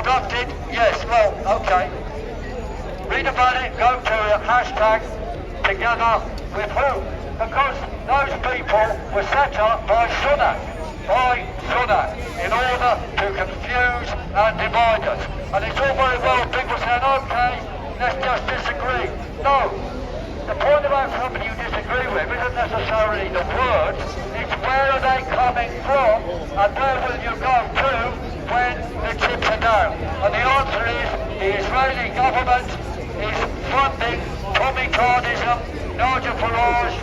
corrupted? Yes, well, okay. Read about it, go to it, hashtag together with who? Because those people were set up by Sunak, in order to confuse and divide us. And it's all very well people saying, okay, let's just disagree. No, the point about somebody you disagree with isn't necessarily the words, it's where are they coming from and where will you go to when the chips are down. And the answer is the Israeli government is funding Tommy Cardism, Nigel Farage,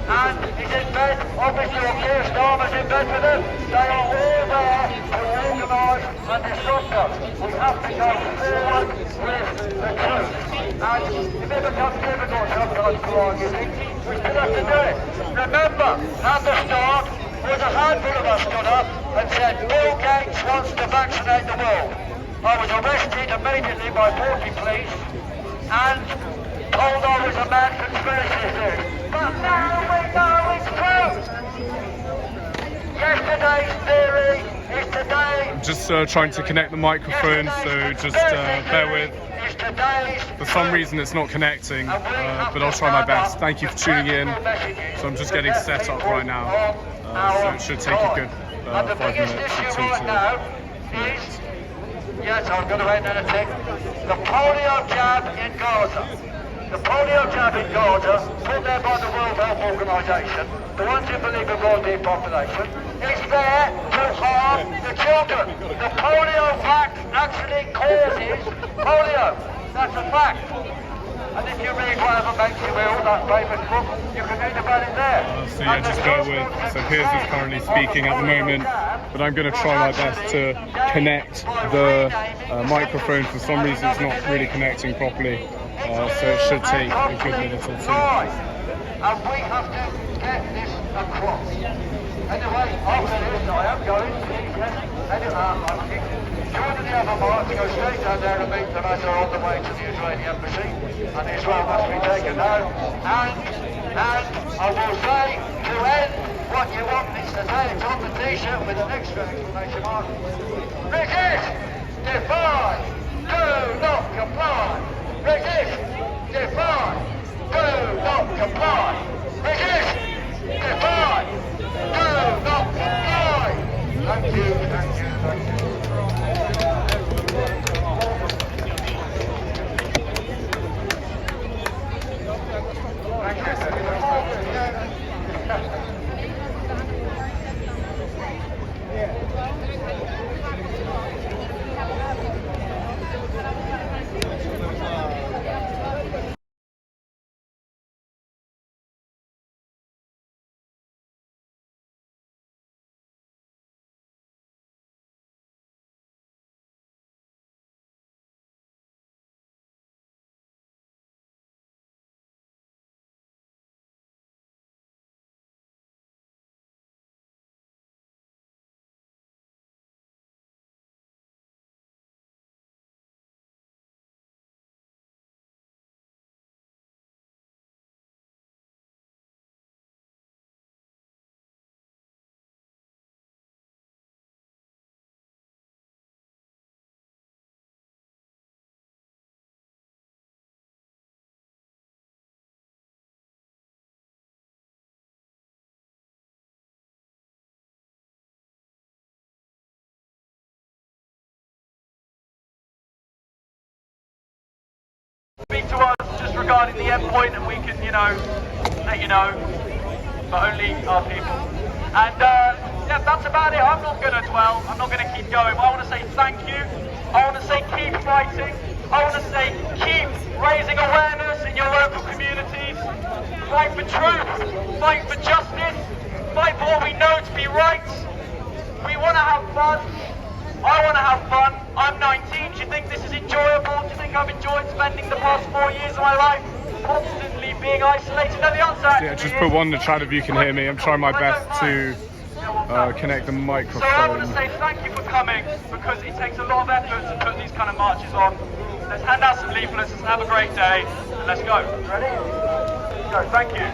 and is in bed, obviously, or Keir Starmer's in bed with them. They are all there to organise and disrupt us. We have to go forward with the truth. And if it becomes difficult sometimes to argue things, we still have to do it. Remember, at the start, there was a handful of us stood up and said, Bill Gates wants to vaccinate the world. I was arrested immediately by 40 police and told I was a mad conspiracy theorist. But now we know it's true. Yesterday's theory is today. I'm just trying to connect the microphone, so just bear with. For some reason it's not connecting, but I'll try my best. Thank you for tuning in. So I'm just getting set up right now, so it should take a good 5 minutes or two to... Yes, I'm going to end anything. The polio jab in Gaza. The polio jab in Gaza, put there by the World Health Organization, the ones who believe in world depopulation, is there to harm the children. The polio vax actually causes polio. That's a fact. And if you read whatever makes you ill, that famous book, you can read about it there. So yeah, just bear with. So Piers is currently speaking at the moment, but I'm going to try my best to connect the microphone. For some reason it's not really connecting properly, so it should take a good minute or two. And we have to get this across. Anyway, after this I am going to join the other march, go straight down there and meet them as they're on the way to the Israeli embassy, and Israel must be taken out. And I will say, to end what you want me to say, it's on the t-shirt with an extra exclamation mark. Resist, defy, do not comply. Resist, defy, do not comply. Resist, defy, do not comply. Thank you, thank you, thank you. Speak to us just regarding the endpoint, and we can, let you know, but only our people. And yeah, that's about it. I'm not going to dwell. I'm not going to keep going. But I want to say thank you. I want to say keep fighting. I want to say keep raising awareness in your local communities. Fight for truth. Fight for justice. Fight for what we know to be right. We want to have fun. I want to have fun. I'm 19. Do you think this is enjoyable? Do you think I've enjoyed spending the past 4 years of my life constantly being isolated? No, the answer Yeah, just put one in the chat if you can hear me. I'm trying my best to connect the microphone. So I want to say thank you for coming, because it takes a lot of effort to put these kind of marches on. Let's hand out some leaflets, let's have a great day, and let's go. Ready? Go, thank you.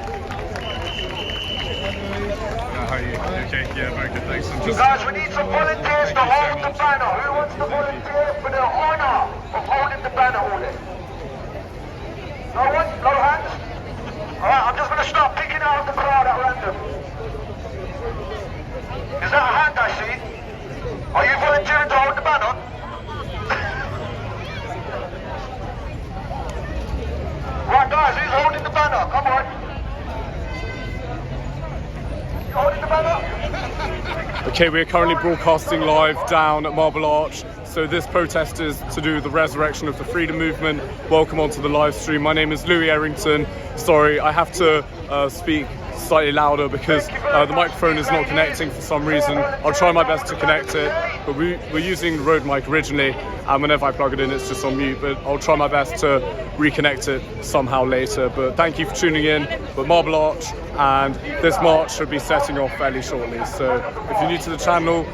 How are you? Okay, yeah, very good, thanks. Guys, we need some volunteers to hold the banner. Who wants to volunteer for the Okay, we're currently broadcasting live down at Marble Arch. So this protest is to do with the resurrection of the freedom movement. Welcome onto the live stream. My name is Louis Errington. Sorry, I have to speak slightly louder because the microphone is not connecting for some reason. I'll try my best to connect it, but we're using the Rode mic originally, and whenever I plug it in, it's just on mute, but I'll try my best to reconnect it somehow later. But thank you for tuning in. We're Marble Arch, and this march should be setting off fairly shortly. So if you're new to the channel,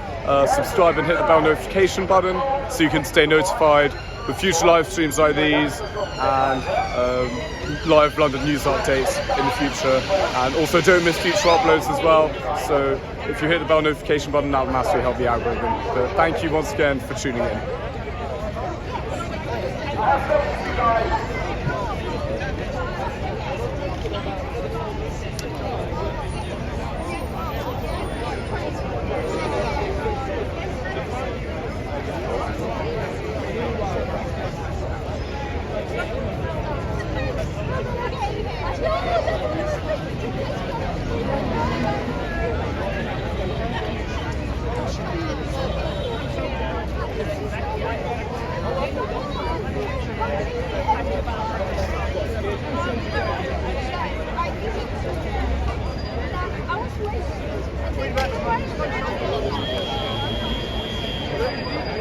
subscribe and hit the bell notification button so you can stay notified with future live streams like these and live London news updates in the future. And also don't miss future uploads as well. So if you hit the bell notification button, that will massively help the algorithm. But thank you once again for tuning in.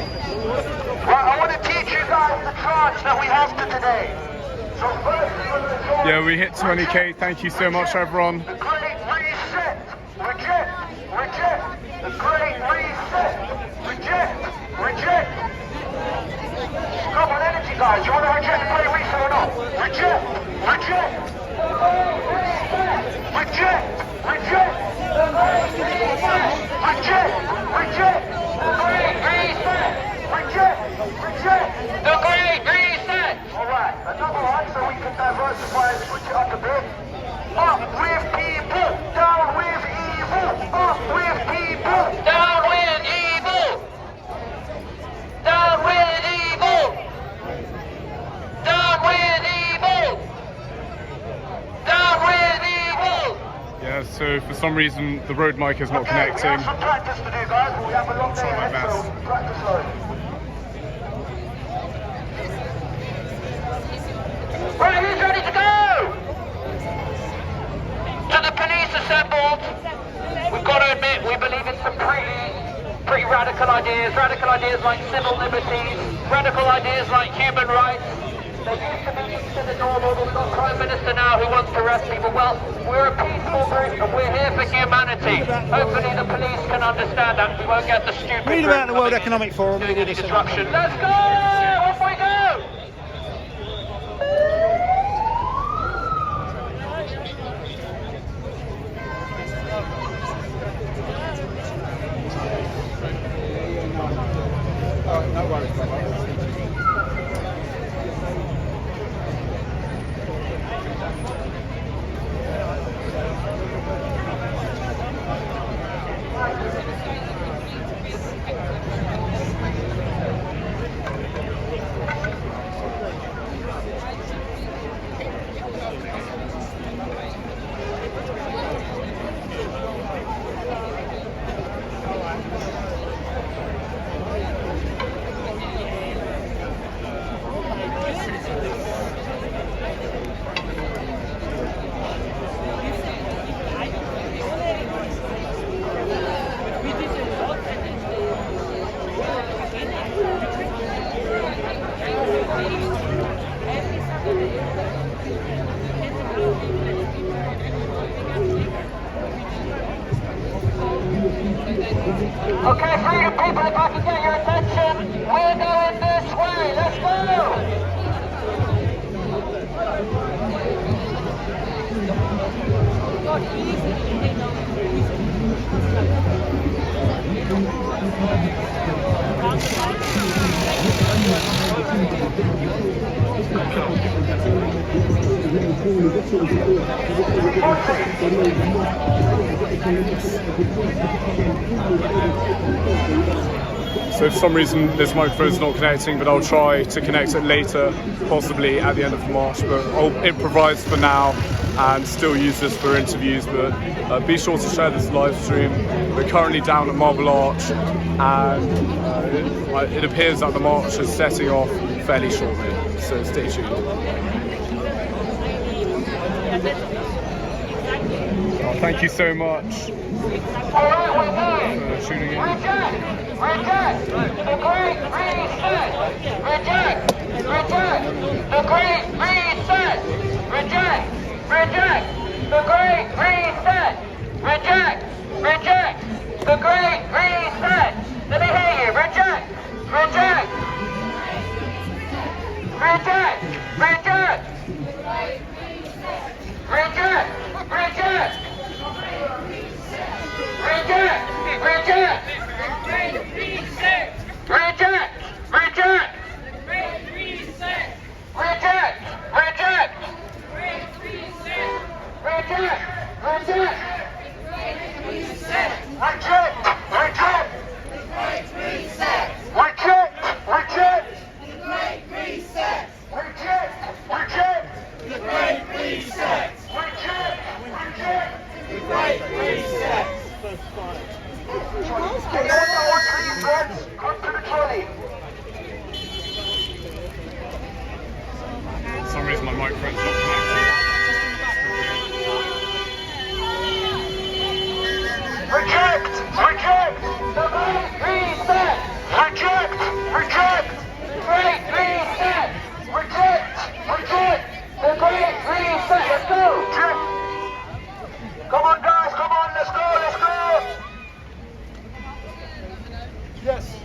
I want to teach you guys the chants that we have to today. So first, Yeah, we hit 20k. Thank you so much, everyone. the great reset. Reject. Reject. The great reset. Reject. Reject. Come on, energy, guys. You want to reject the great reset or not? Reject. Reject. Reject. Reject. Reject. Reject. The great reset. Reject. Reject. The great reset. All right. Another one so we can diversify and switch it up a bit. Up with people. Down with evil. Up with people. Down with evil. Down with evil. Down with evil. Down with evil. Yeah, so for some reason the Rode mic is not Okay, connecting. we have some practice to do, guys. We have a long day Try my ahead, so best. practice load. Right, who's ready to go? To the police assembled. We've got to admit, we believe in some pretty radical ideas. Radical ideas like civil liberties, radical ideas like human rights. They used to be considered normal, but we've got a Prime Minister now who wants to arrest people. Well, we're a peaceful group and we're here for humanity. Hopefully the police can understand that. We won't get the stupid Read about the group World coming in Economic Forum. doing any destruction. Let's go! Off we go! No worries, brother. Okay, freedom people, if I can get your attention, we're going this way. Let's go! So for some reason this microphone is not connecting, but I'll try to connect it later, possibly at the end of the march, but I'll improvise for now and still use this for interviews, but be sure to share this live stream. We're currently down at Marble Arch, and it appears that the march is setting off fairly shortly, so stay tuned. Oh, thank you so much for tuning in. Reject the Great Reset! Reject the Great Reset! Reject the Great Reset! Reject the Great Reset! Let me hear you. Reject Reject For some reason my microphone's not connected. Reject the Great Reset! Reject the Great Reset! Reject the Great Reset! Let's go! Come on guys, come on, let's go! Yes.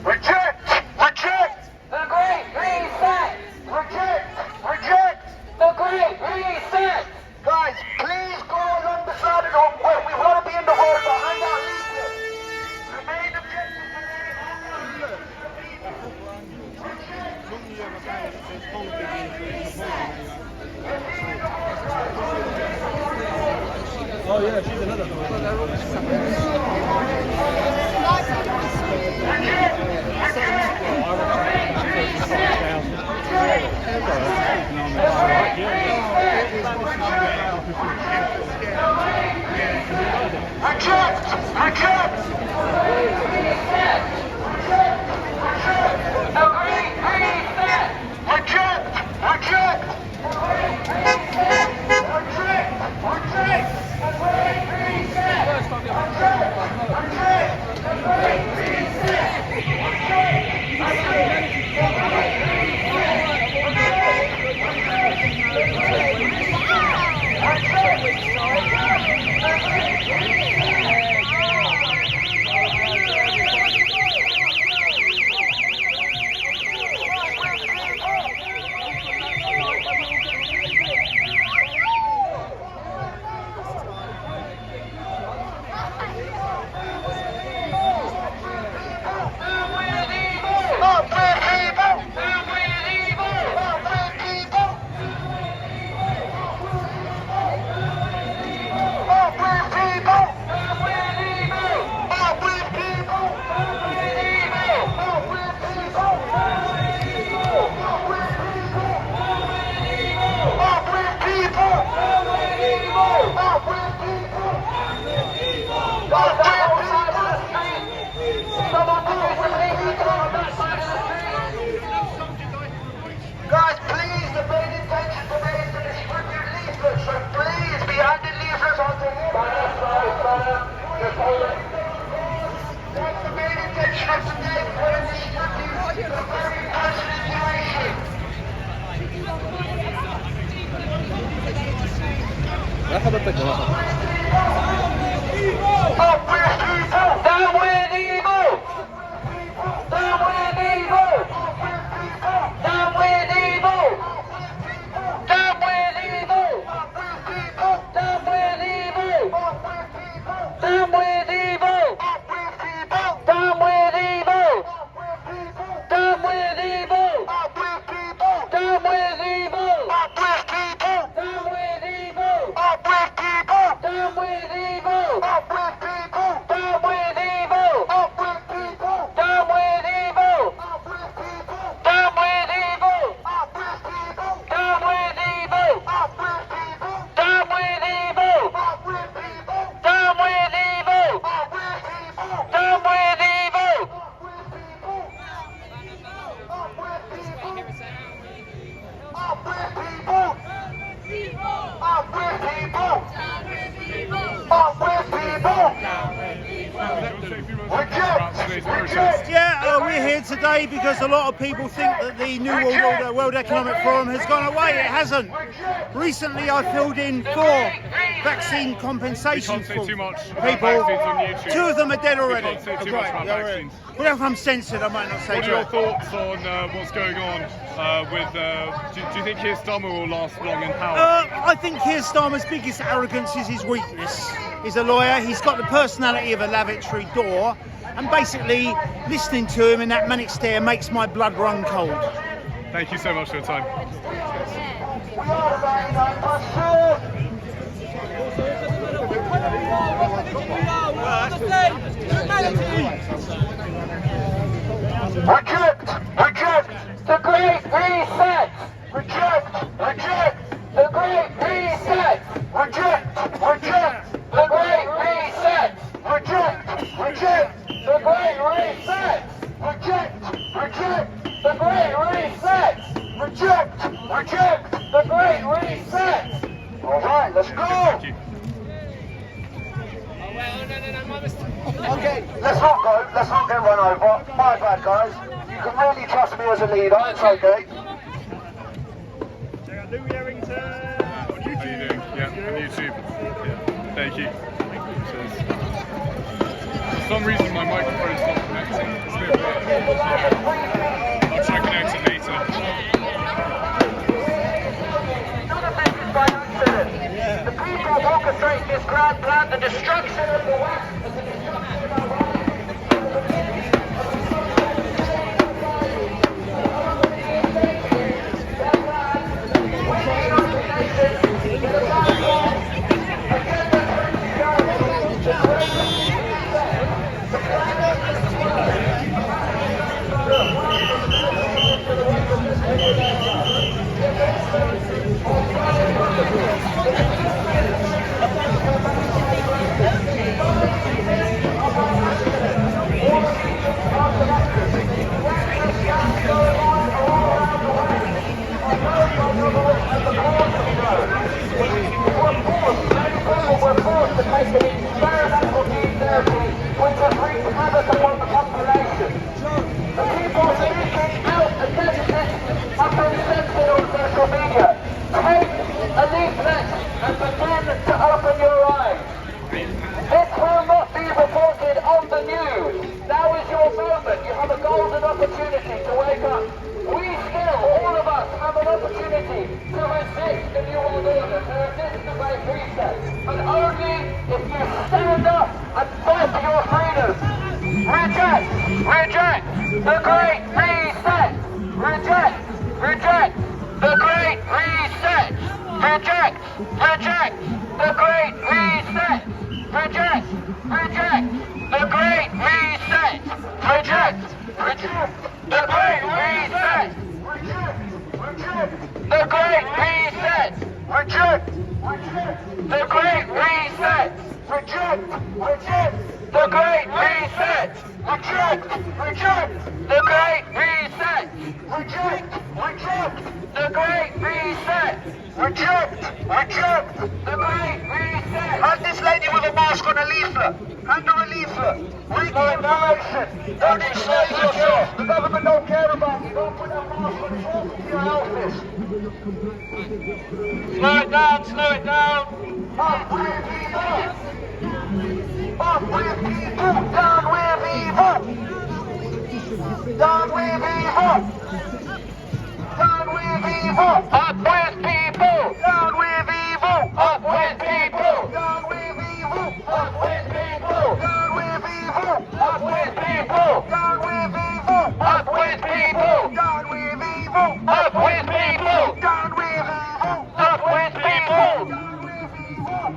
Reject the Great Reset! Reject the Great Reset! Guys, please go along the side of the hall. We want to be in the hall behind our leaflet. Remain objective Oh yeah, she's another one. Guys, please, the main intention today is to distribute leaflets, so please be handing leaflets on to him. That's the main intention of today. We're going to distribute the very passionate duration. Up with people! Down with evil! Down with evil! Down with evil! Down with evil! Down with evil! Down with evil! Down with evil! Down with evil! Down with evil! Down with evil! Down with evil! Down with evil! Down today's protest? Yeah, we're here today because a lot of people think that the New World Order World Economic Forum has gone away. It hasn't. Recently, I filled in 4 vaccine compensation You can't say too much about people. vaccines on YouTube. 2 of them are dead already. You can't say too much about vaccines. Well, if I'm censored, I might not say What are your that. thoughts on what's going on with... do you think Keir Starmer will last long in power? I think Keir Starmer's biggest arrogance is his weakness. He's a lawyer, he's got the personality of a lavatory door, and basically listening to him in that manic stare makes my blood run cold. Thank you so much for your time. Reject! Reject! The Great Reset! Reject! Reject! The Great Reset! Reject! Reject! The Great Reset! Reject! Reject! The Great Reset! Reject! Reject! The Great Reset! Reject! Reject! The Great Reset! Alright, let's go! Thank you. Okay, let's not get run over. My bad, guys. You can really trust me as a leader, it's okay. How are you doing? Yeah, on YouTube. Yeah. Thank you. Cheers. For some reason my microphone's not connecting. It's a bit weird. I'll try and connect it later. The people orchestrate this grand plan, the destruction of the West, and the destruction of our were forced to take an experimental gene therapy which has wreaked havoc upon the population. The people speaking out against it have been censored on social media. Take a leaflet and begin to open your eyes. This will not be reported on the news. Now is your moment. You have a golden opportunity to wake up. We still, all of us, have an opportunity to resist the New World Order, to resist the Great Reset. And only if you stand up and fight for your freedom. Reject! Reject! The Great Reset! Reject! Reject! The Great Reset! Reject! Reject! The Great Reset! Reject! Reject! The Great Reset! Reject! Reject! The Great Reset! Reject! Reject! The Great Reset! Reject! Reject! The Great Reset! Reject! Reject! The Great Reset! Reject! Reject! The Great Reset! Reject! Reject! The Great Reset! Reject! Reject! The Great Reset! Hand this lady with a mask on a leaflet! Hand her a leaflet! Read the information! Don't enslave yourself! The government don't care about you! Don't put that mask on! Talk to your office! Slow it down! Slow it down! Up with evil! Up with evil! Down with evil! Down with evil! Down with evil! Up with people! Down with evil! Up with people! Down with evil! Up with people! Down with evil! Up with people! Down with evil! Up with people! Down with evil! Up with people! Down with evil! Up with people!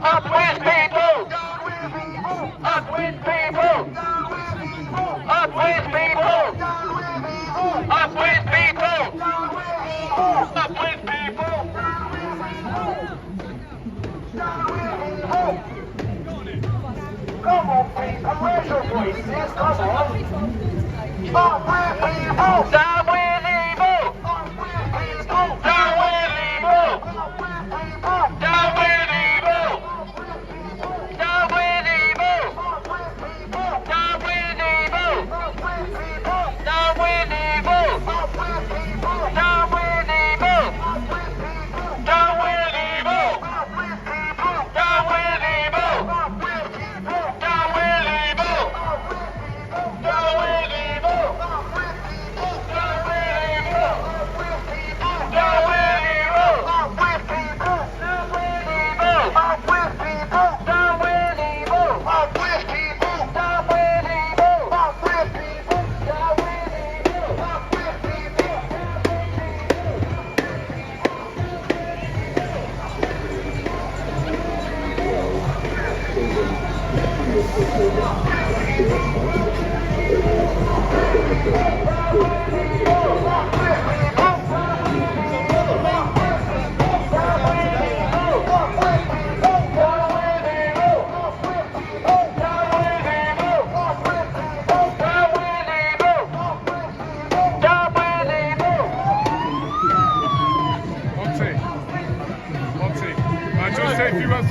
Up with people! Down with evil! Up with people! Down with evil! Up with people! Down with evil! Up with people! Down with up with people! Down with evil! Come on, people, where's your voices? Come on! Up with evil! Down with evil! Up with people! Down with evil! Up with people! Down with evil! Down with evil! Up with people! Down with evil!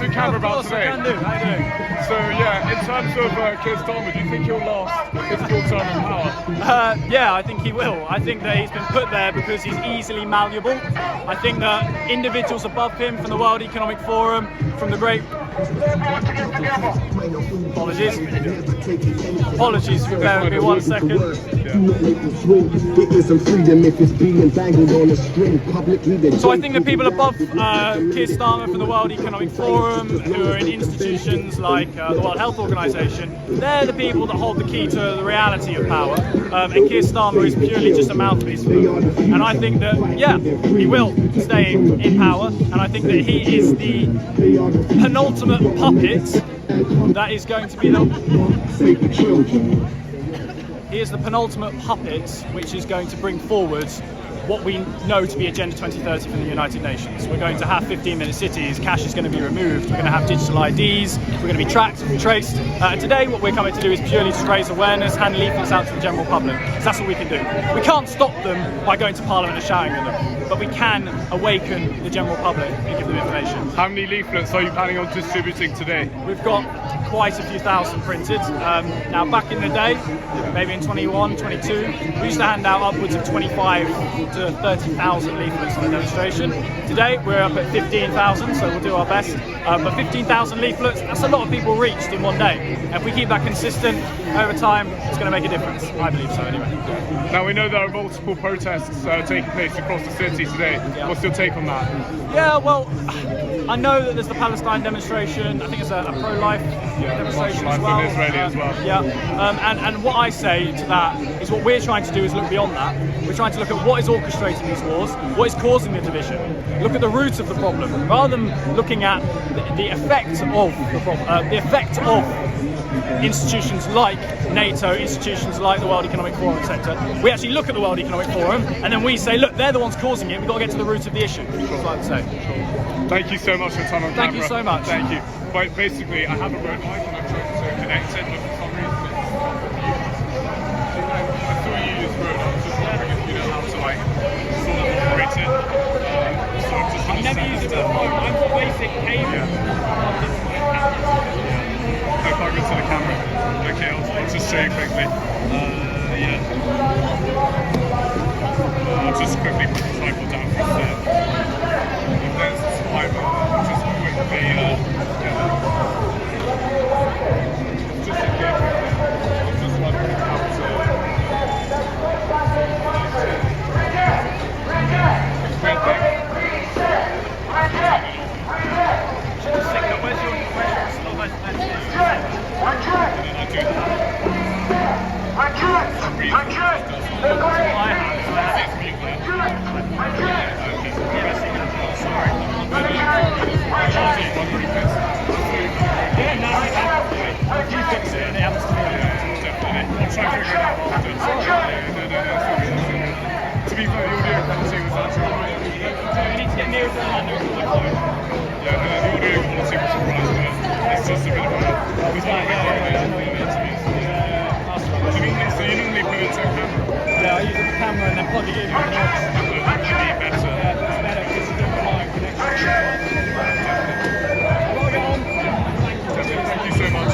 do camera about today? I can do. How you doing? So yeah, in terms of Keir Starmer, do you think he'll last his full term in power? Yeah, I think he will. I think that he's been put there because he's easily malleable. I think that individuals above him from the World Economic Forum, from the great... Apologies. Apologies, if you bear with me 1 second. So I think the people above Keir Starmer from the World Economic Forum, who are in institutions like the World Health Organization, they're the people that hold the key to the reality of power. And Keir Starmer is purely just a mouthpiece for them. And I think that, yeah, he will stay in power. And I think that he is the penultimate puppet that is going to be he is the penultimate puppet which is going to bring forward what we know to be Agenda 2030 from the United Nations. We're going to have 15-minute cities, cash is going to be removed, we're going to have digital IDs, we're going to be tracked and traced. Today what we're coming to do is purely to raise awareness, hand leaflets out to the general public. That's what we can do. We can't stop them by going to Parliament and shouting at them, but we can awaken the general public and give them information. How many leaflets are you planning on distributing today? We've got quite a few thousand printed. Now back in the day, maybe in 21, 22, we used to hand out upwards of 25 to 30,000 leaflets on the demonstration. Today we're up at 15,000, so we'll do our best. But 15,000 leaflets, that's a lot of people reached in one day. And if we keep that consistent over time, it's going to make a difference. I believe so anyway. Now we know there are multiple protests taking place across the city today. Yeah. What's your take on that? Yeah, well, I know that there's the Palestine demonstration. I think it's a pro-life demonstration as well. Israeli as well. Yeah, and what I say to that is what we're trying to do is look beyond that. We're trying to look at what is orchestrating these wars, what is causing the division, look at the roots of the problem, rather than looking at the effect of the problem, the effect of institutions like NATO, institutions like the World Economic Forum, etc. We actually look at the World Economic Forum and then we say, look, they're the ones causing it, we've got to get to the roots of the issue. That's what I would say. Thank you so much for your time on camera. Thank you so much. Thank you. But basically, I have a road mic and I'm trying to connect it, but for some reason I thought you used road. I was just wondering if you know how to like sort of operate it. So I'm just I've never used it before. I'm for basic cable. I plug into the camera. Okay, I'll just show you quickly. Yeah. I'll just quickly put the cycle down for a sec. If there's a fiber, I'll just quickly, yeah. Just a bit. I'm just wondering how to... To be fair, the audio quality was actually... You need to get nearer to the land. Yeah, the audio quality was alright, but it's just a bit of a... It was like, so you normally put it to a camera? Yeah, I use the camera and then plug it in. That would be better. Yeah, it's better because it's a different line connection. Thank you so much.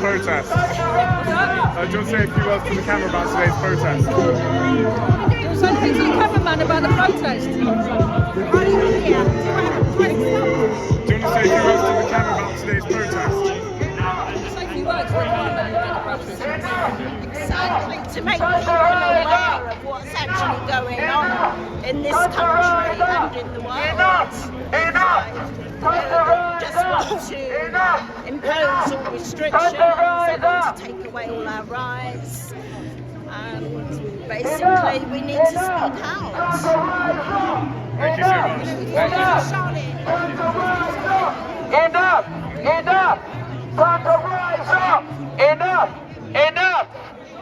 protest? Do you want to say a few words to the camera about today's protest? Something to the cameraman about the protest. Do you want to say a few words to the camera about today's protest? Say a few words to the cameraman about the protest. Exactly, to make people aware of what's actually going on in this country and in the world. They just want to impose all restrictions, they want to take away all our rights, and basically we need to speak out. Thank you so much. Thank you. Enough! Enough! Time to rise up! Enough! Enough!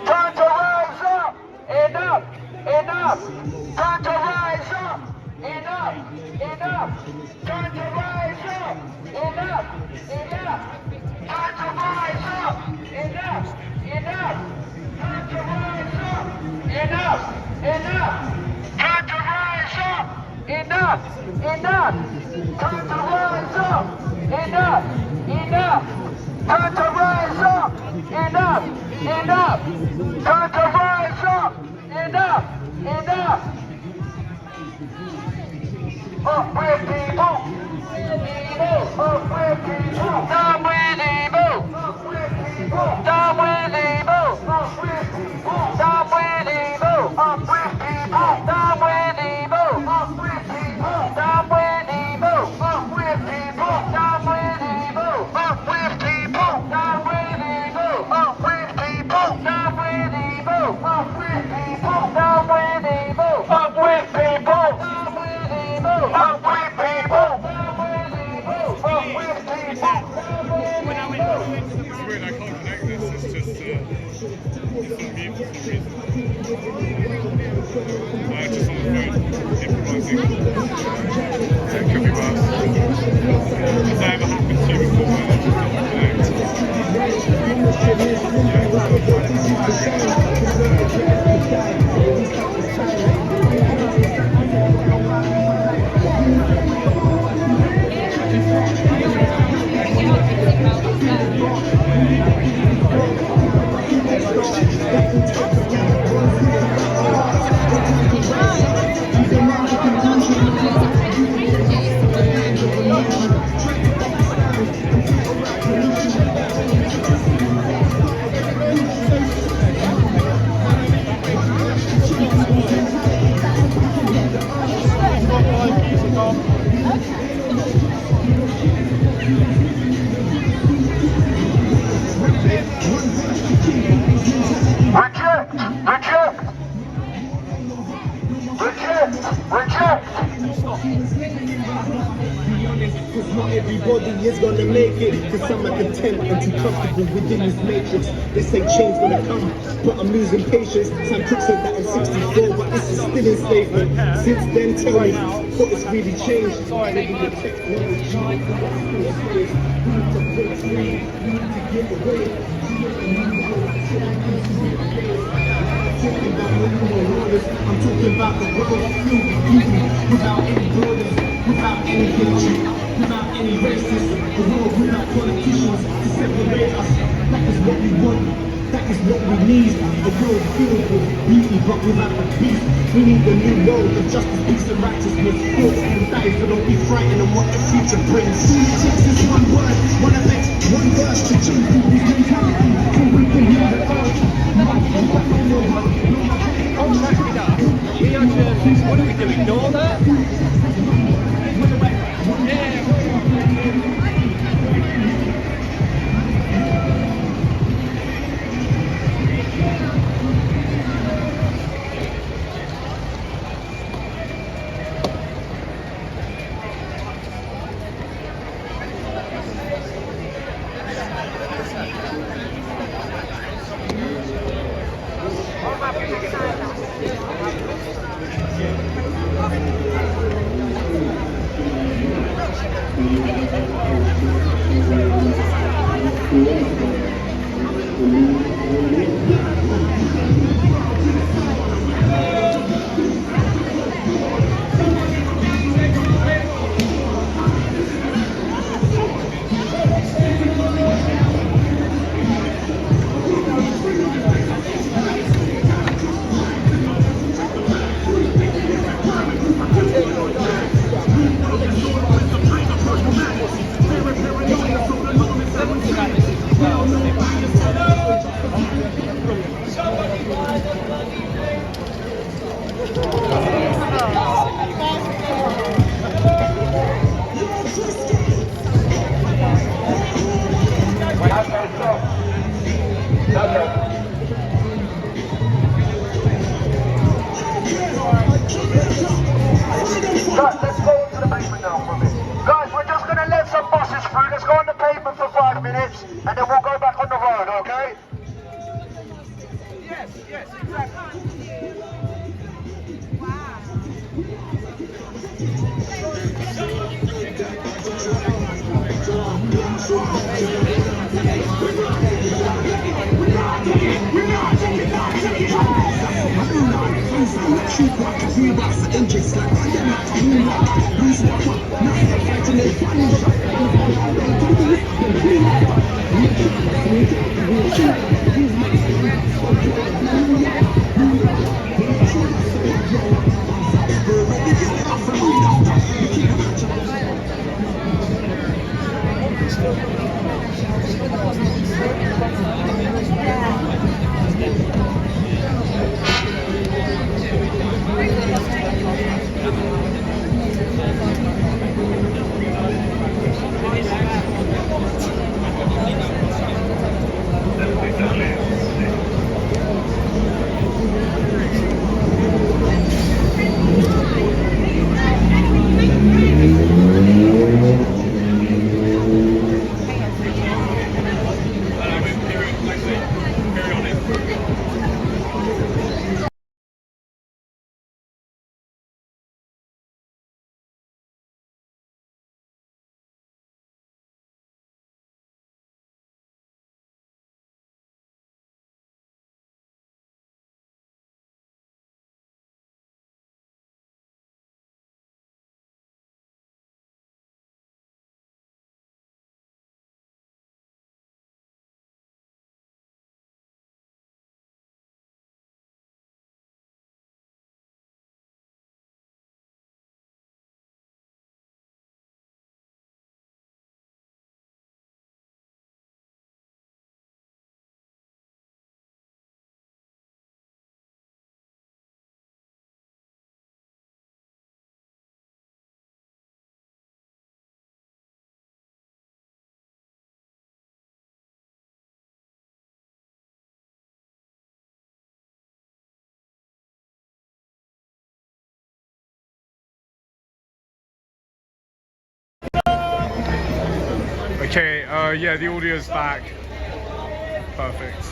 Time to rise up! Enough! Enough! Time to rise up! Enough! Enough! Time to rise up! Enough! Enough! Time to rise up! Enough! Enough! Time to rise up! Enough! Enough! Time to rise up! Enough! Enough! Time to rise up! Enough! Enough! Time to rise up! Enough! Enough! Time to rise up! Enough! Enough! Up with people! Evil! Up with people! Down with evil! Up with people! Down with evil! Up with people! Down with evil! Up with people! Down with evil! Up with people! Down with evil! Up with people! Down with evil! Up with people! Down with evil! Up with people! Down with evil! Up with people! Down with evil! Up with people! Down with evil! Up with people! Down with evil! Up with people! It's weird, I can't connect this. It's just, it's on mute for some reason. Just on the phone, improvising. It could be worse. Has that ever happened to you before? Where they just don't Everybody is gonna make it, cause some are content and too comfortable within this matrix. They say change gonna come, but I'm losing patience. Sam Cooke said that in 64, but this is still enslavement. Since then, tell me, what has really changed? Maybe the technology, to break free, to get away. I'm talking about the world filled with beauty, without any borders, without any hatred, without any racism, the world without politicians to separate us. That is what we want, that is what we need. A world filled with beauty but without the peace. We need a new world of justice, peace and righteousness. Thoughts and dies, so don't be frightened of what the future brings. All it takes is one word, one event, one verse to change people's mentality, so we can hear the urge. We are journalists. What do we do? Ignore that? Guys, we're just going to let some buses through. Let's go on the pavement for 5 minutes and then we'll go back on the road, okay? Yes, exactly. Okay, yeah, the audio's back. Perfect.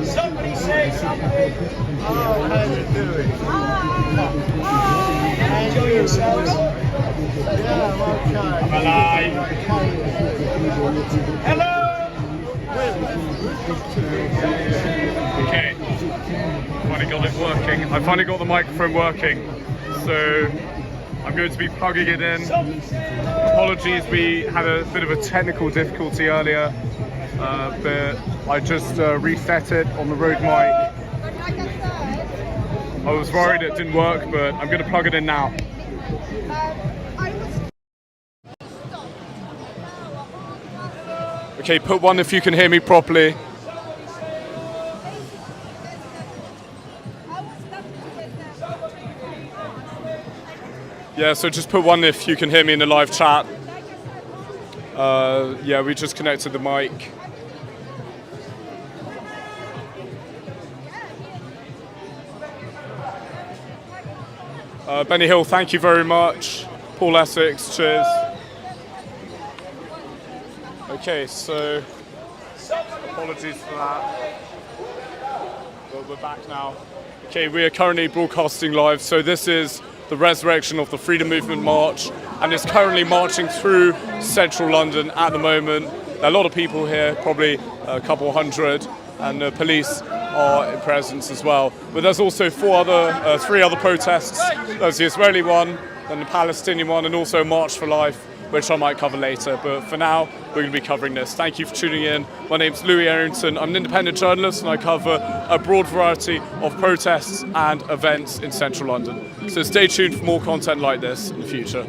Somebody say something. Oh, how you doing? Enjoy yourselves. Yeah, I'm okay. I'm alive. Hello. Okay, finally got it working. I finally got the microphone working. So I'm going to be plugging it in. Apologies, we had a bit of a technical difficulty earlier, but I just reset it on the Rode mic. I was worried it didn't work, but I'm going to plug it in now. Okay, put 1 if you can hear me properly. Yeah, so just put 1 if you can hear me in the live chat. Yeah, we just connected the mic. Benny Hill, thank you very much. Paul Essex, cheers. Okay, so apologies for that. But we're back now. Okay, we are currently broadcasting live. So this is the resurrection of the Freedom Movement March, and it's currently marching through central London at the moment. There are a lot of people here, probably a couple hundred, and the police are in presence as well. But there's also 3 other protests. There's the Israeli one, then the Palestinian one, and also March for Life, which I might cover later. But for now, we're going to be covering this. Thank you for tuning in. My name's Louis Errington. I'm an independent journalist, and I cover a broad variety of protests and events in central London. So stay tuned for more content like this in the future.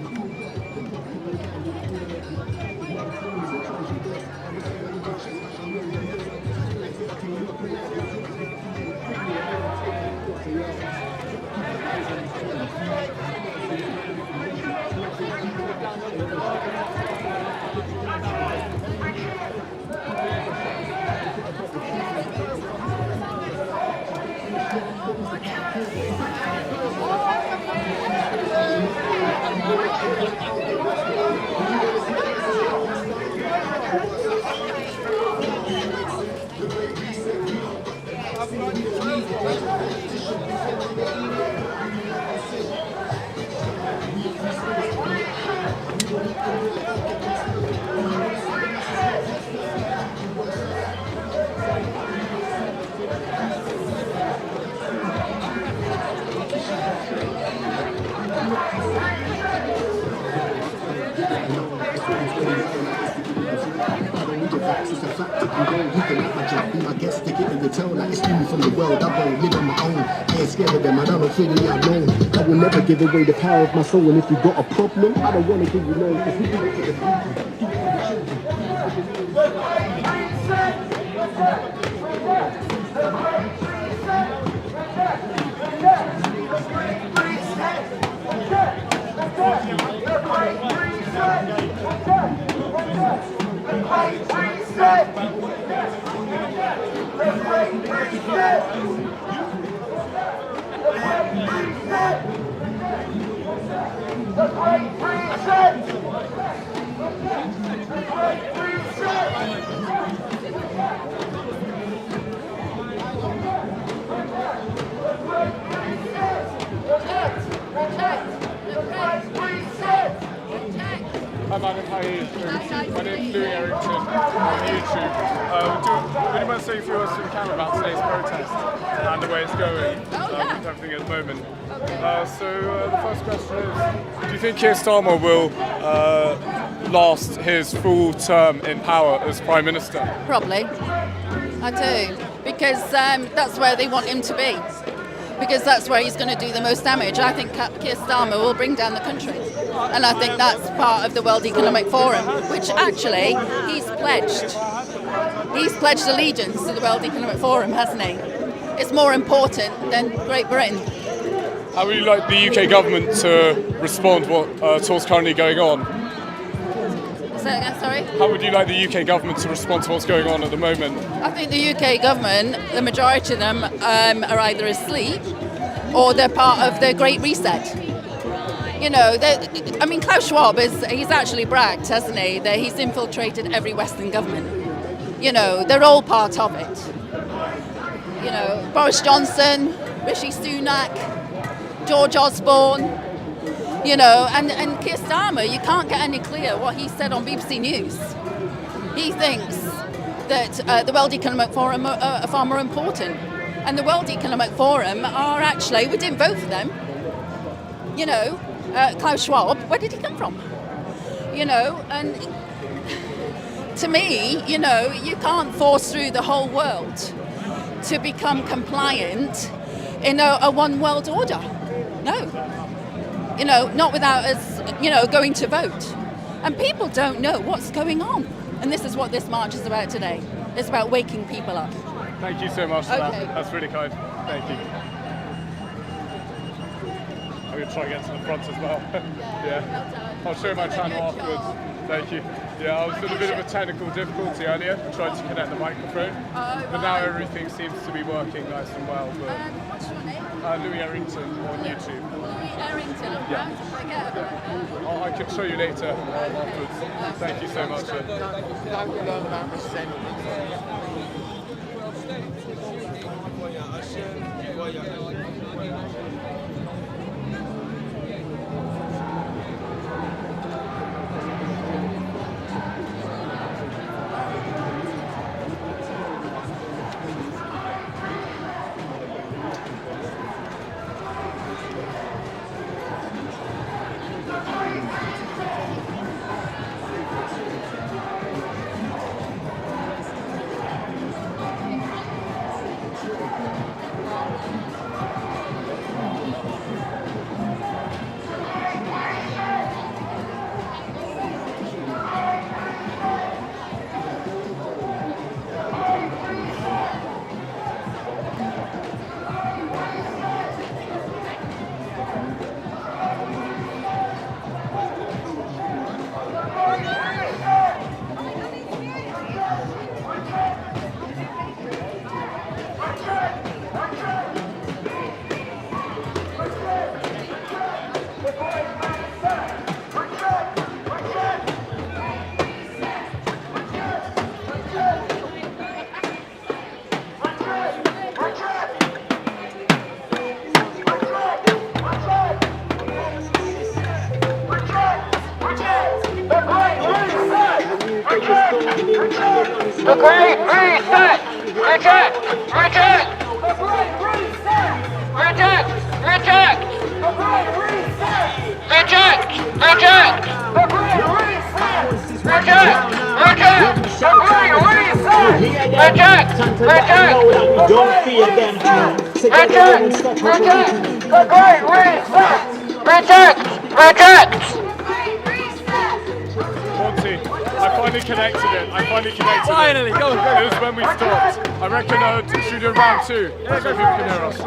From the world, I won't live on my own. I ain't scared of them, I don't feel the unknown. I will never give away the power of my soul. And if you got a problem, I don't want to give you no. If we do it to the Hi madam, how are you? My name's Louis Errington on YouTube. Would you mind saying a few words to the camera about today's protest and the way it's going with everything at the moment? So the first question is, do you think Keir Starmer will last his full term in power as Prime Minister? Probably. I do. Because that's where they want him to be. Because that's where he's going to do the most damage. I think Keir Starmer will bring down the country. And I think that's part of the World Economic Forum, which actually he's pledged. He's pledged allegiance to the World Economic Forum, hasn't he? It's more important than Great Britain. How would you like the UK government to respond to what's currently going on? Say that again, sorry? How would you like the UK government to respond to what's going on at the moment? I think the UK government, the majority of them are either asleep or they're part of the Great Reset. You know, I mean, Klaus Schwab, he's actually bragged, hasn't he, that he's infiltrated every Western government. You know, they're all part of it. You know, Boris Johnson, Rishi Sunak, George Osborne, you know, and Keir Starmer, you can't get any clearer what he said on BBC News. He thinks that the World Economic Forum are far more important. And the World Economic Forum are actually, we didn't vote for them. You know, Klaus Schwab, where did he come from? You know, and to me, you know, you can't force through the whole world to become compliant in a one world order. No. You know, not without us, you know, going to vote. And people don't know what's going on. And this is what this march is about today. It's about waking people up. Thank you so much for that. That's really kind. Thank you. I'm going to try and get to the front as well. Yeah. I'll show my channel afterwards. Thank you. Yeah, I was in a bit of a technical difficulty earlier. I tried to connect the microphone. But now everything seems to be working nice and well. But, what's your name? Louis Errington on YouTube. Louis Errington. I'm proud to forget about that. I can show you later afterwards. Thank you so much. Don't learn about resentment. The Great Reset! Reject! Reject! The Great Reset! Reject! Reject! The Great Reset! Reject! Reject! The Great Reset! Reject! Reject! The Great Reset! Reject! Reject! Don't fear them. Reject! Reject! The Great Reset! Reject! Reject! Monty, I finally connected it. Finally, go. This is when we stopped. I reckon should we do round two so people can hear us.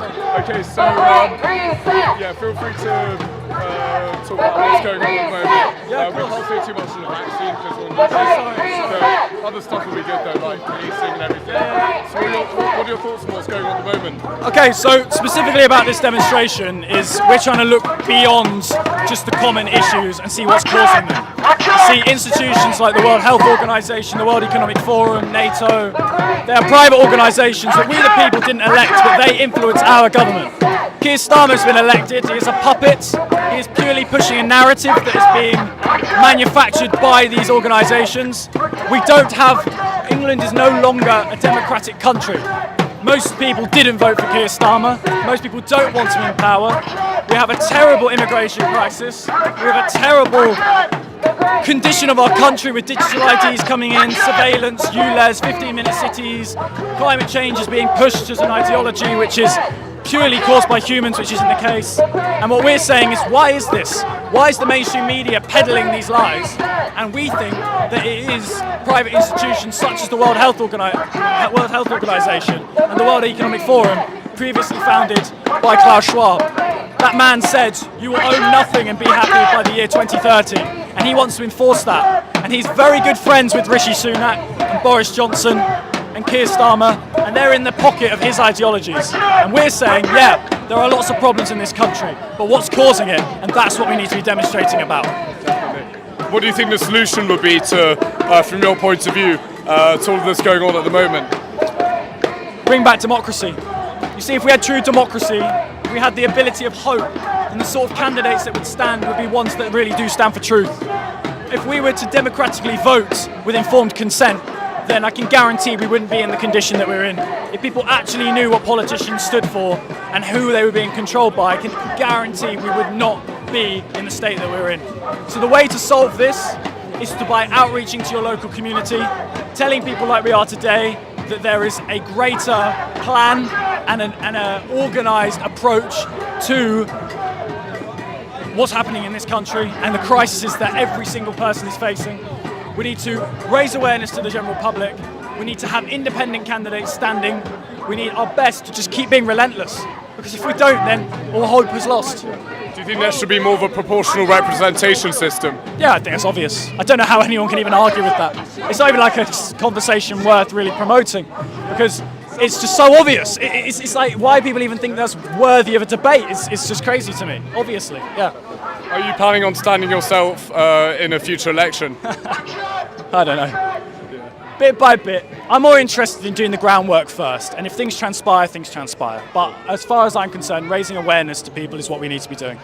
Okay, so yeah, feel free to talk about what's going on at the moment. We can't say too much on the vaccine because we're on the science. So other stuff will be good though, like policing and everything. So what are your thoughts on what's going on at the moment? Okay, so specifically about this demonstration is we're trying to look beyond just the common issues and see what's causing them. See institutions like the World Health Organization, the World Economic Forum, NATO, they are private organizations that we the people didn't elect, but they influence our government. Keir Starmer's been elected, he is a puppet, he is purely pushing a narrative that is being manufactured by these organizations. England is no longer a democratic country. Most people didn't vote for Keir Starmer, most people don't want him in power. We have a terrible immigration crisis, we have a terrible condition of our country with digital IDs coming in, surveillance, ULEZ, 15-minute cities, climate change is being pushed as an ideology which is purely caused by humans, which isn't the case. And what we're saying is, why is this? Why is the mainstream media peddling these lies? And we think that it is private institutions such as the World Health Organization and the World Economic Forum, previously founded by Klaus Schwab. That man said, you will own nothing and be happy by the year 2030. And he wants to enforce that. And he's very good friends with Rishi Sunak and Boris Johnson and Keir Starmer, and they're in the pocket of his ideologies. And we're saying, yeah, there are lots of problems in this country, but what's causing it? And that's what we need to be demonstrating about. What do you think the solution would be to, from your point of view, to all of this going on at the moment? Bring back democracy. You see, if we had true democracy, if we had the ability of hope, and the sort of candidates that would stand would be ones that really do stand for truth. If we were to democratically vote with informed consent, then I can guarantee we wouldn't be in the condition that we're in. If people actually knew what politicians stood for and who they were being controlled by, I can guarantee we would not be in the state that we're in. So the way to solve this is by outreaching to your local community, telling people like we are today that there is a greater plan and an organised approach to what's happening in this country and the crises that every single person is facing. We need to raise awareness to the general public. We need to have independent candidates standing. We need our best to just keep being relentless, because if we don't, then all hope is lost. Do you think there should be more of a proportional representation system? Yeah, I think it's obvious. I don't know how anyone can even argue with that. It's not even like a conversation worth really promoting, because it's just so obvious. It's like, why people even think that's worthy of a debate it's just crazy to me, obviously, yeah. Are you planning on standing yourself in a future election? I don't know. Bit by bit. I'm more interested in doing the groundwork first, and if things transpire, things transpire. But as far as I'm concerned, raising awareness to people is what we need to be doing.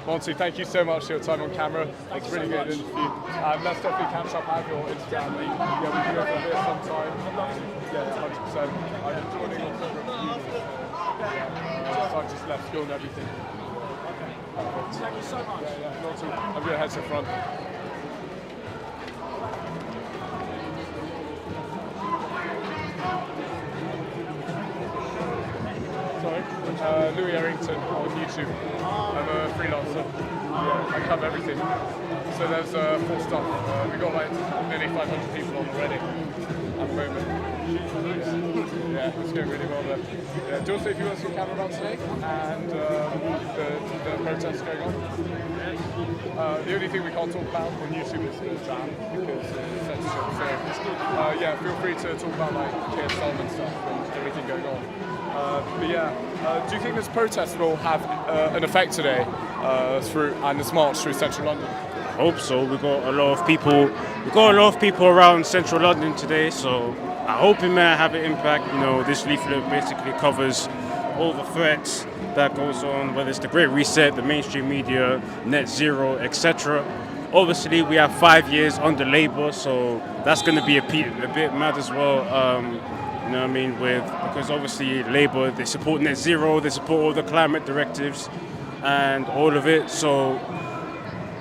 Monty, thank you so much for your time on camera. It's really good interview. Let's definitely catch up, have your Instagram link. Yeah, we can go for this sometime. Yeah, 100%. I'm joining on Twitter. So I just left school and everything. Thank you so much. Yeah, not too. I'm going to head to the front. Louis Errington on YouTube. I'm a freelancer. Yeah, I cover everything. So there's full stuff. We've got like nearly 500 people on already at the moment. Yeah, it's going really well there. Yeah, do you want to say a few words to your camera about today and the protests going on? The only thing we can't talk about on YouTube is the jam because it's censorship. So yeah, feel free to talk about like Keir Starmer stuff and everything going on. But yeah, do you think this protest will have an effect today and this march through central London? I hope so. We've got a lot of people. We've got a lot of people around central London today, so I hope it may have an impact. You know, this leaflet basically covers all the threats that goes on, whether it's the Great Reset, the mainstream media, net zero, etc. Obviously, we have 5 years under Labour, so that's going to be a bit mad as well. You know what I mean? Because obviously Labour, they support net zero, they support all the climate directives and all of it. So,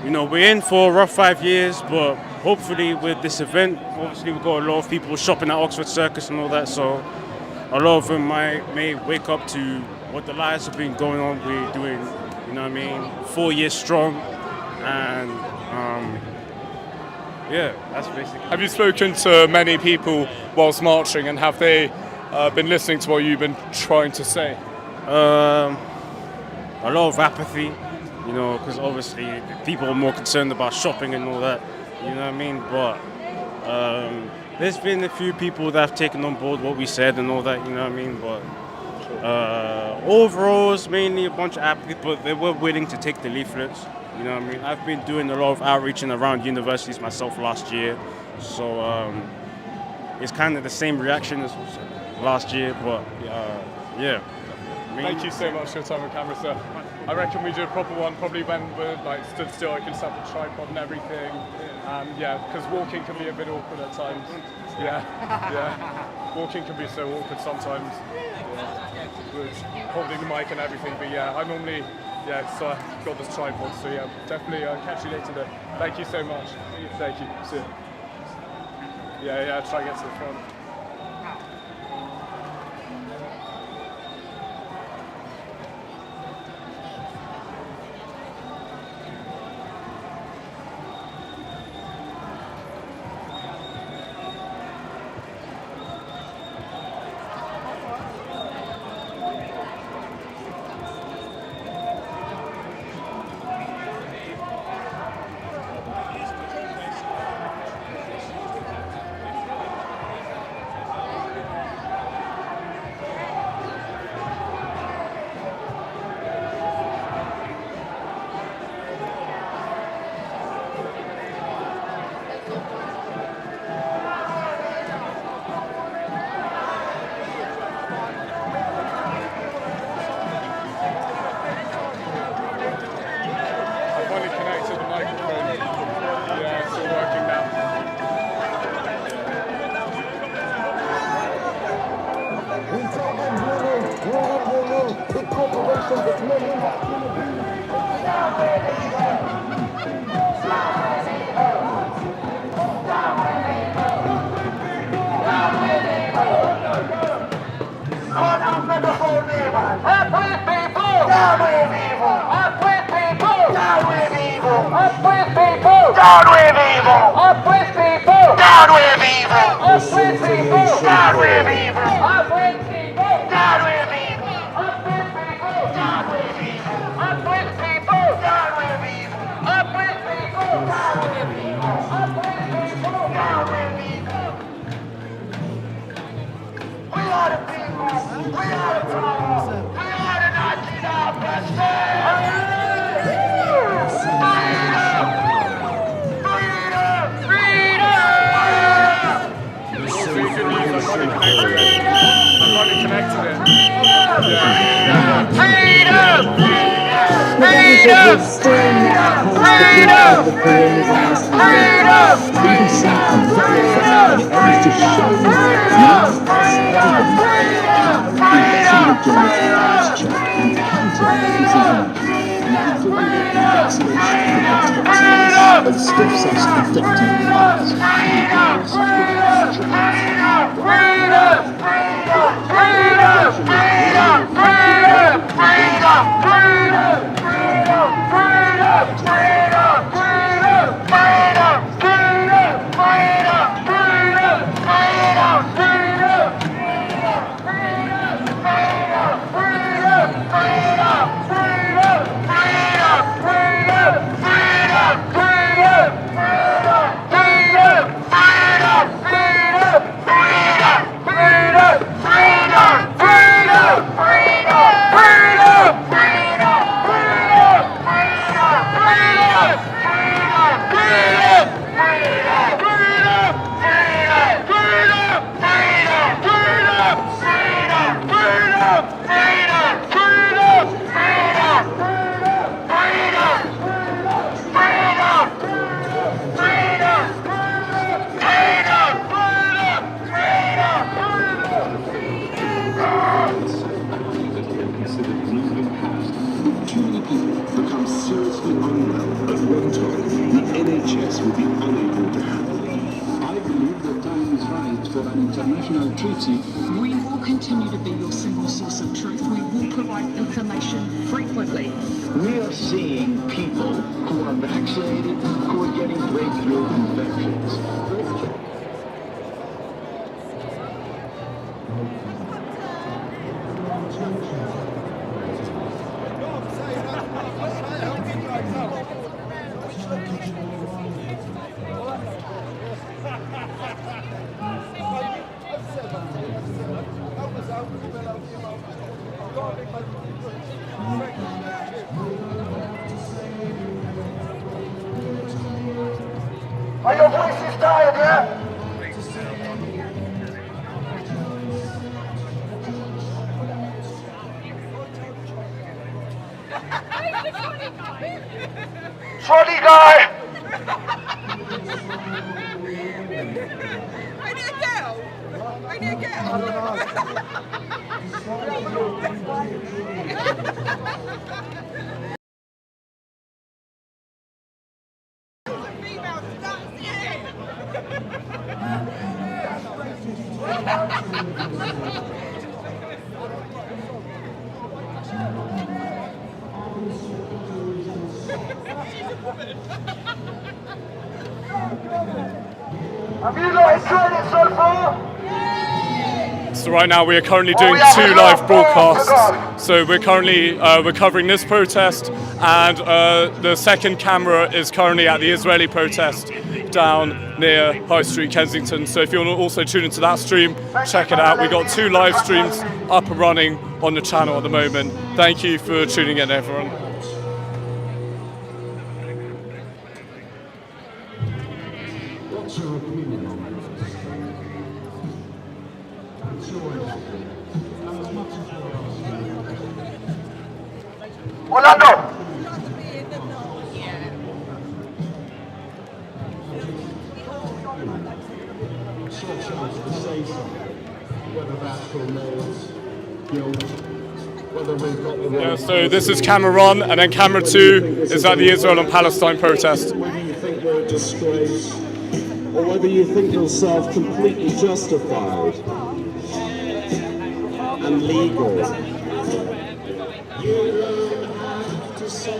you know, we're in for a rough 5 years, but hopefully with this event, obviously we've got a lot of people shopping at Oxford Circus and all that. So a lot of them may wake up to what the lies have been going on. We're doing, you know what I mean, 4 years strong. And yeah, that's basically. Have you spoken to many people whilst marching, and have they been listening to what you've been trying to say? A lot of apathy, you know, because obviously people are more concerned about shopping and all that, you know what I mean? But there's been a few people that have taken on board what we said and all that, you know what I mean? But overall, it's mainly a bunch of apathy, but they were willing to take the leaflets. You know what I mean? I've been doing a lot of outreaching around universities myself last year, so it's kind of the same reaction as last year, but yeah. Thank you so much for your time on camera, sir. I reckon we do a proper one, probably when we're like stood still, I can set up a tripod and everything. Yeah, because walking can be a bit awkward at times. Yeah. Walking can be so awkward sometimes. Yeah. With holding the mic and everything, but yeah, I normally. Yeah, so I've got this tripod, so yeah, definitely catch you later there. Thank you so much. Thank you. See you. Yeah, try and get to the front. Up with people! Down with evil! Up with people! Down with evil! Up with people! Down with evil! Up with people! Down with evil! Up with people! Down with evil! Up with people! Down with evil! Up with people! Down with evil! We are the people! We are the power! We are the 99%! And stops us affecting others. We will continue to be your single source of truth. We will provide information frequently. We are seeing people who are vaccinated who are getting breakthrough infections. Are your voices tired, yeah? Funny guy! I need a girl! I need a girl! Have you guys enjoyed it so far? So right now we are currently doing two live broadcasts. So we're currently we're covering this protest, and the second camera is currently at the Israeli protest down near High Street, Kensington. So if you want to also tune into that stream, check it out. We've got two live streams up and running on the channel at the moment. Thank you for tuning in, everyone. What's your opinion on this? Orlando! Yeah, so this is camera 1, and then camera 2 is at the Israel and Palestine protest. Whether you think we're a disgrace, or whether you think yourself completely justified and legal. You don't have to say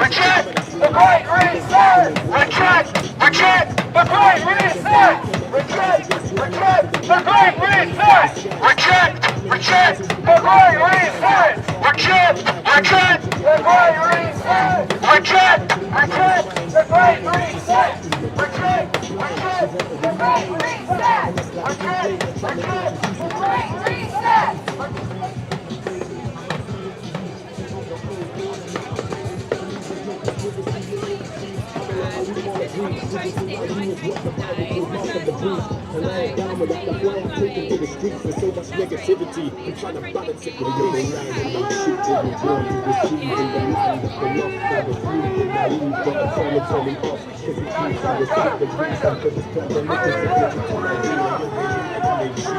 Reject the Great Reset! Reject the Great Reset! Reject the Great Reset! Reject the Great Reset! Reject the Great Reset! Reject the Great Reset! Reject the Great Reset! Reject the Great Reset! Negativity, I'm trying to balance it with your line and I'm shit that you want to receive in the land of the love for the few and naive, but I'm trying to turn it off because it keeps on respect the reason because it's called the little significant idea you're really making it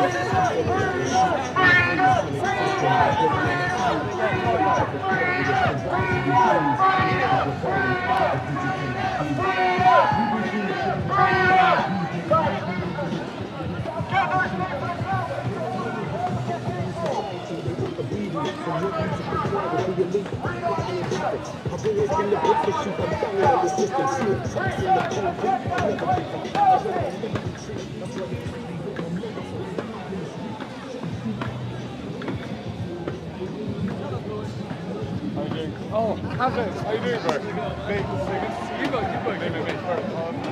Oh, Hazard, how you doing, bro? Mate, you got, mate.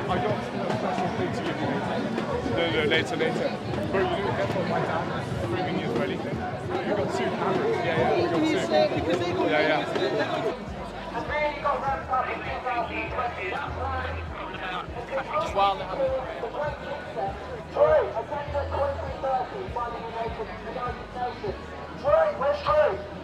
I got a special thing to give you later. No, later. Bro, you didn't get from my dad bringing you or anything? You got 2 cameras. Yeah, we got 2. Yeah. Just while they have it. Where's Troy?